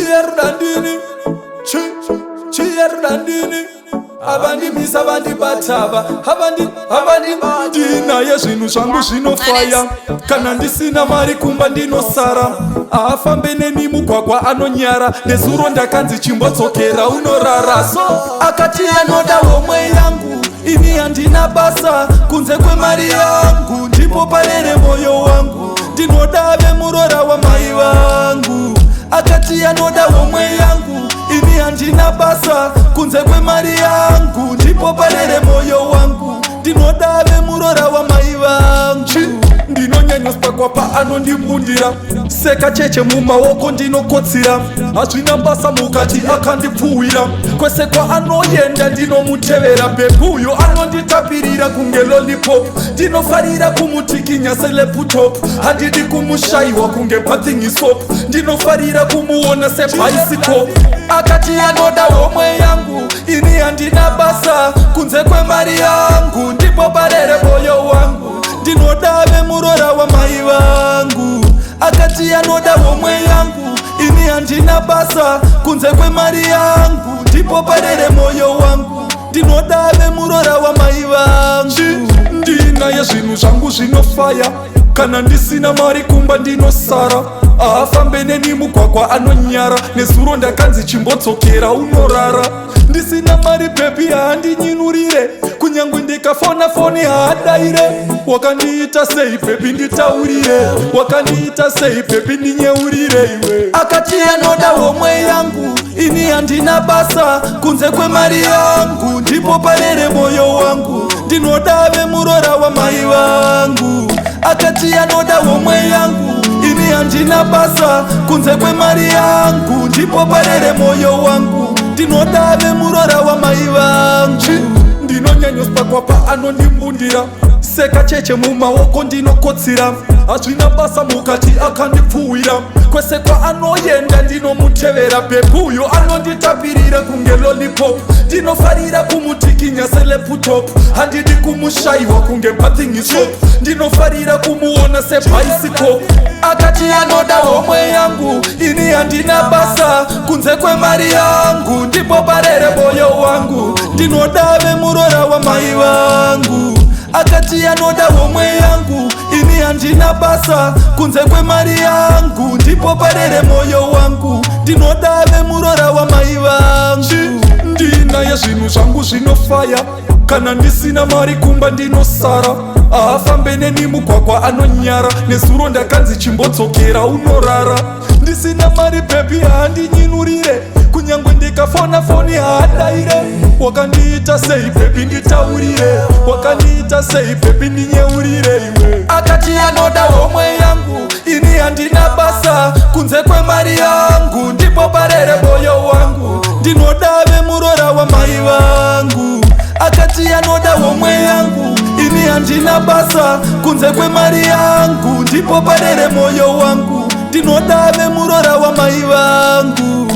Chiyerdandini, chiyerdandini. Abandi misa abandi bataba abandi ndinaye zvinhu zvangu zvinofaya kana ndisina mari kumba ndinosara afambe neni mugwagwa anonyara nezuro ndakanzi chimbodzokera unorara so akati anoda homwe yangu ini handina basa kunze kwemari yangu ndipo parere moyo wangu ndinoda vemurora wamai vangu akati anoda homwe yangu ini handina basa kunze kwemari yangu ndipo parere moyo wangu ndinoda vemurora wamai vangu ndinonyanyoswa kwapa anondibundira seka cheche mumaoko ndinokotsira hazvina mbasa mukati akandipfuwira kwese kwaanoyenda ndinomutevera bhebuyo anonditapirira kunge lollipop ndinofarira kumutikinya seleputop handidi kumushayiwa kunge pathingisop ndinofarira kumuona sebicycop akati anoda homwe yangu ini handina basa kunze kwemari yangu ndipo parere moyo wangu ndinoda vemurora wamai vangu akati anoda homwe yangu ini handina basa kunze kwemari yangu ndipo parere moyo wangu ndinoda vemurora wamai vangu ndinaye zvinhu zvangu zvinofaya kana ndisina mari kumba ndinosara afambe neni mugwagwa anonyara nezuro ndakanzi chimbodzokera unorara ndisina mari pepi haandinyinurire kunyange ndikafona foni haadaire wakandiita sei pepi nditaurire wakandiita sei pepi ndinyeurire iwe akati anoda homwe yangu ini handina basa kunze kwemari yangu ndipo parere moyo wangu ndinoda vemurora wamai vangu akati anoda homwe yangu ini handina basa kunze kwemari yangu ndipo parere moyo wangu ndinoda vemurora wamai vangu ndinonyanyoswa kwapa anondibundira seka cheche mumaoko ndinokotsira hazvina basa mukati akandipfuwira kwese kwaanoyenda ndinomutevera bhebuyo anonditapirira kunge lollipop ndinofarira kumutikinya seleputop handidi kumushayiwa kunge pathingisop ndinofarira kumuona sebicycop akati anoda homwe yangu ini handina basa kunze kwemari yangu ndipo parere moyo wangu ndinoda vemurora wamai vangu akati anoda homwe yangu ini handina basa kunze kwemari yangu ndipo parere moyo wangu ndinoda vemurora wamai vangu ndinaye zvinhu zvangu zvinofaya kana ndisina mari kumba ndinosara afambe neni mugwagwa anonyara nezuro ndakanzi chimbodzokera unorara ndisina mari pepi haandinyinurire kunyange ndikafona foni haadaire wakandiita sei pepi nditaurire wakandiita sei pepi ndinyeurire iwe akati anoda homwe yangu ini handina basa kunze kwemari yangu ndipo parere moyo wangu ndinoda vemurora wamai vangu akati anoda homwe yangu ini handina basa kunze kwemari yangu ndipo parere moyo wangu ndinoda vemurora wamai vangu